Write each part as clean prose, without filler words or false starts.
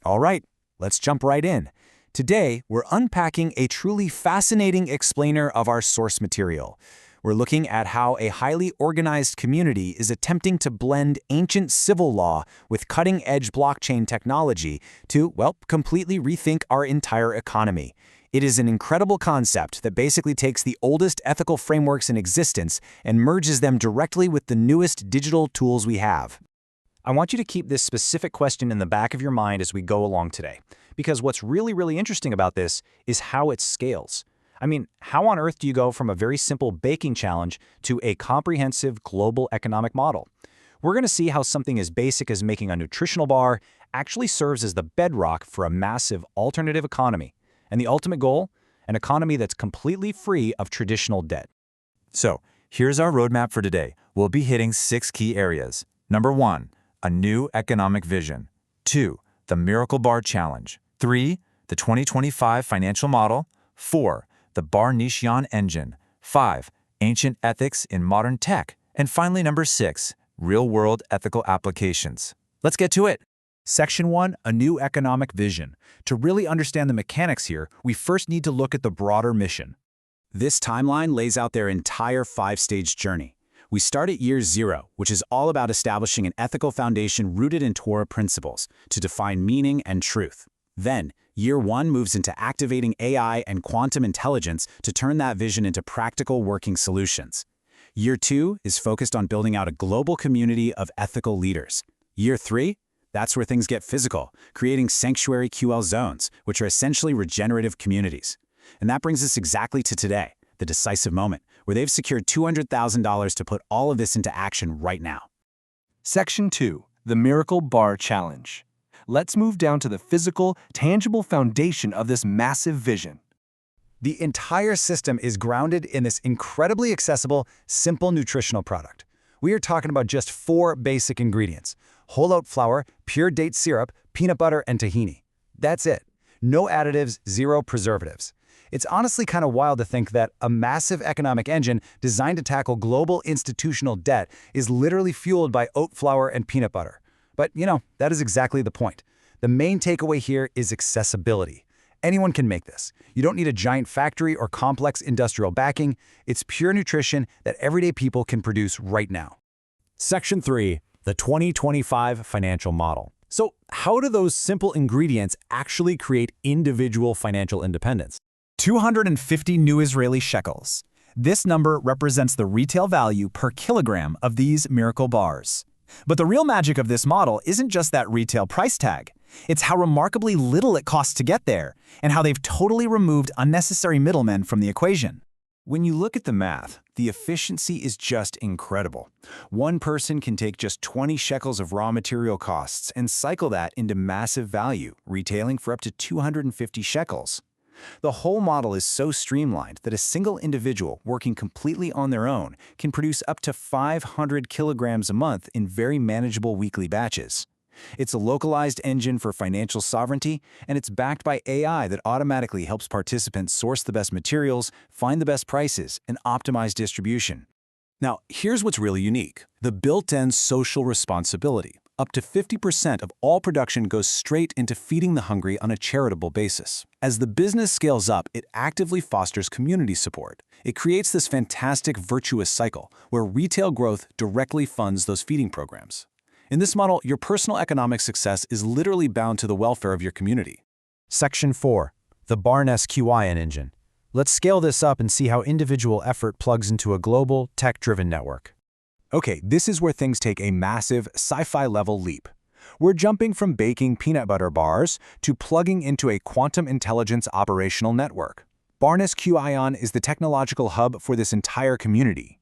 All right, let's jump right in. Today, we're unpacking a truly fascinating explainer of our source material. We're looking at how a highly organized community is attempting to blend ancient civil law with cutting-edge blockchain technology to, well, completely rethink our entire economy. It is an incredible concept that basically takes the oldest ethical frameworks in existence and merges them directly with the newest digital tools we have. I want you to keep this specific question in the back of your mind as we go along today, because what's really interesting about this is how it scales. I mean, how on earth do you go from a very simple baking challenge to a comprehensive global economic model? We're going to see how something as basic as making a nutritional bar actually serves as the bedrock for a massive alternative economy. And the ultimate goal? An economy that's completely free of traditional debt. So, here's our roadmap for today. We'll be hitting 6 key areas. Number 1, a new economic vision. 2, the Miracle Bar Challenge. 3, the 2025 financial model. 4, the BarNessQION engine. 5, ancient ethics in modern tech. And finally, number 6, real-world ethical applications. Let's get to it. Section 1, a new economic vision. To really understand the mechanics here, we first need to look at the broader mission. This timeline lays out their entire 5-stage journey. We start at year 0, which is all about establishing an ethical foundation rooted in Torah principles to define meaning and truth. Then, year 1 moves into activating AI and quantum intelligence to turn that vision into practical working solutions. Year 2 is focused on building out a global community of ethical leaders. Year 3? That's where things get physical, creating sanctuary QL zones, which are essentially regenerative communities. And that brings us exactly to today, the decisive moment, where they've secured $200,000 to put all of this into action right now. Section 2, the Miracle Bar Challenge. Let's move down to the physical, tangible foundation of this massive vision. The entire system is grounded in this incredibly accessible, simple nutritional product. We are talking about just 4 basic ingredients: whole oat flour, pure date syrup, peanut butter, and tahini. That's it. No additives, 0 preservatives. It's honestly kind of wild to think that a massive economic engine designed to tackle global institutional debt is literally fueled by oat flour and peanut butter. But, that is exactly the point. The main takeaway here is accessibility. Anyone can make this. You don't need a giant factory or complex industrial backing. It's pure nutrition that everyday people can produce right now. Section 3, the 2025 financial model. So, how do those simple ingredients actually create individual financial independence? 250 new Israeli shekels. This number represents the retail value per kilogram of these miracle bars. But the real magic of this model isn't just that retail price tag. It's how remarkably little it costs to get there, and how they've totally removed unnecessary middlemen from the equation. When you look at the math, the efficiency is just incredible. One person can take just 20 shekels of raw material costs and cycle that into massive value, retailing for up to 250 shekels. The whole model is so streamlined that a single individual working completely on their own can produce up to 500 kilograms a month in very manageable weekly batches. It's a localized engine for financial sovereignty, and it's backed by AI that automatically helps participants source the best materials, find the best prices, and optimize distribution. Now, here's what's really unique: the built-in social responsibility. Up to 50% of all production goes straight into feeding the hungry on a charitable basis. As the business scales up, it actively fosters community support. It creates this fantastic virtuous cycle where retail growth directly funds those feeding programs. In this model, your personal economic success is literally bound to the welfare of your community. Section 4, the BarNessQION engine. Let's scale this up and see how individual effort plugs into a global, tech-driven network. Okay, this is where things take a massive, sci-fi-level leap. We're jumping from baking peanut butter bars to plugging into a quantum intelligence operational network. BarNessQION is the technological hub for this entire community.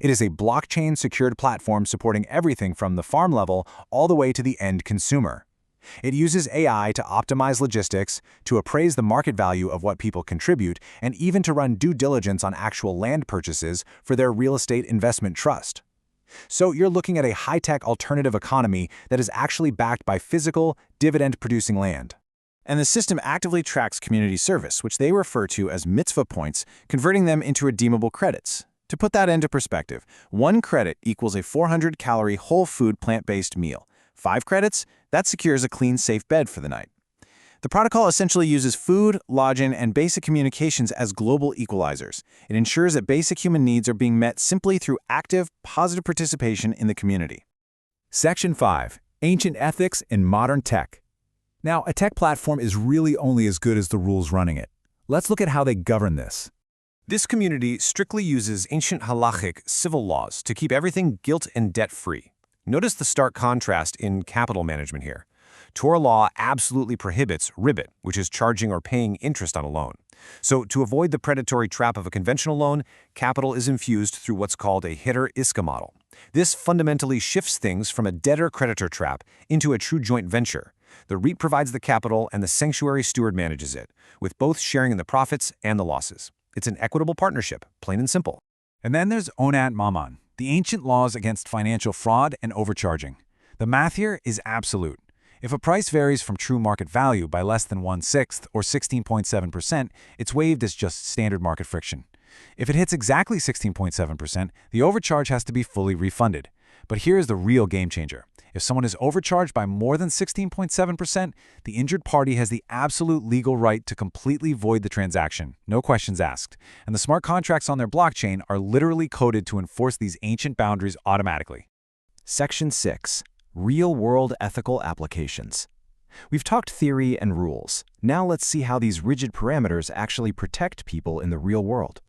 It is a blockchain-secured platform supporting everything from the farm level all the way to the end consumer. It uses AI to optimize logistics, to appraise the market value of what people contribute, and even to run due diligence on actual land purchases for their real estate investment trust. So you're looking at a high-tech alternative economy that is actually backed by physical, dividend-producing land. And the system actively tracks community service, which they refer to as mitzvah points, converting them into redeemable credits. To put that into perspective, 1 credit equals a 400-calorie whole food plant-based meal. 5 credits? That secures a clean, safe bed for the night. The protocol essentially uses food, lodging, and basic communications as global equalizers. It ensures that basic human needs are being met simply through active, positive participation in the community. Section 5. Ancient Ethics in Modern Tech. Now, a tech platform is really only as good as the rules running it. Let's look at how they govern this. This community strictly uses ancient halachic civil laws to keep everything guilt and debt-free. Notice the stark contrast in capital management here. Torah law absolutely prohibits ribit, which is charging or paying interest on a loan. So to avoid the predatory trap of a conventional loan, capital is infused through what's called a hitter-iska model. This fundamentally shifts things from a debtor-creditor trap into a true joint venture. The REIT provides the capital and the sanctuary steward manages it, with both sharing in the profits and the losses. It's an equitable partnership, plain and simple. And then there's Onat Mammon, the ancient laws against financial fraud and overcharging. The math here is absolute. If a price varies from true market value by less than 1/6 or 16.7%, it's waived as just standard market friction. If it hits exactly 16.7%, the overcharge has to be fully refunded. But here's the real game changer. If someone is overcharged by more than 16.7%, the injured party has the absolute legal right to completely void the transaction, no questions asked. And the smart contracts on their blockchain are literally coded to enforce these ancient boundaries automatically. Section 6. Real-world ethical applications. We've talked theory and rules. Now let's see how these rigid parameters actually protect people in the real world.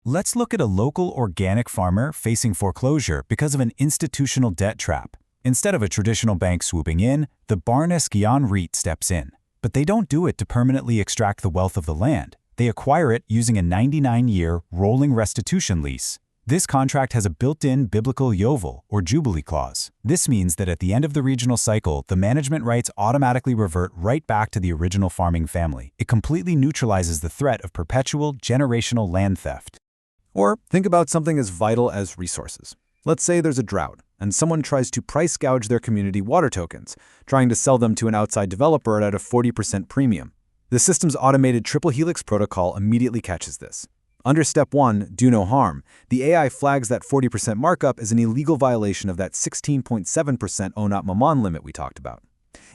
Let's look at a local organic farmer facing foreclosure because of an institutional debt trap. Instead of a traditional bank swooping in, the BarNessQION REIT steps in. But they don't do it to permanently extract the wealth of the land. They acquire it using a 99-year rolling restitution lease. This contract has a built-in biblical yovel, or jubilee clause. This means that at the end of the regional cycle, the management rights automatically revert right back to the original farming family. It completely neutralizes the threat of perpetual, generational land theft. Or think about something as vital as resources. Let's say there's a drought, and someone tries to price gouge their community water tokens, trying to sell them to an outside developer at a 40% premium. The system's automated triple helix protocol immediately catches this. Under Step 1, do no harm, the AI flags that 40% markup as an illegal violation of that 16.7% Onat Mammon limit we talked about.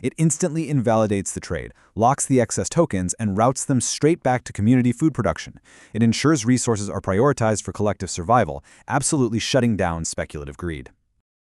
It instantly invalidates the trade, locks the excess tokens, and routes them straight back to community food production. It ensures resources are prioritized for collective survival, absolutely shutting down speculative greed.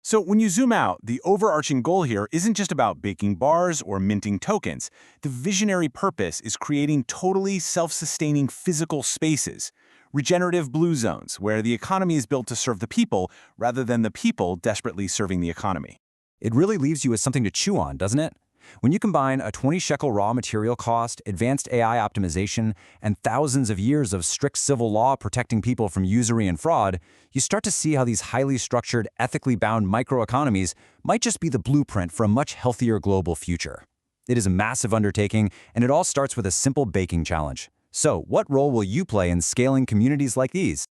So when you zoom out, the overarching goal here isn't just about baking bars or minting tokens. The visionary purpose is creating totally self-sustaining physical spaces, regenerative blue zones, where the economy is built to serve the people rather than the people desperately serving the economy. It really leaves you with something to chew on, doesn't it? When you combine a 20 shekel raw material cost, advanced AI optimization, and thousands of years of strict civil law protecting people from usury and fraud, you start to see how these highly structured, ethically bound microeconomies might just be the blueprint for a much healthier global future. It is a massive undertaking, and it all starts with a simple baking challenge. So, what role will you play in scaling communities like these?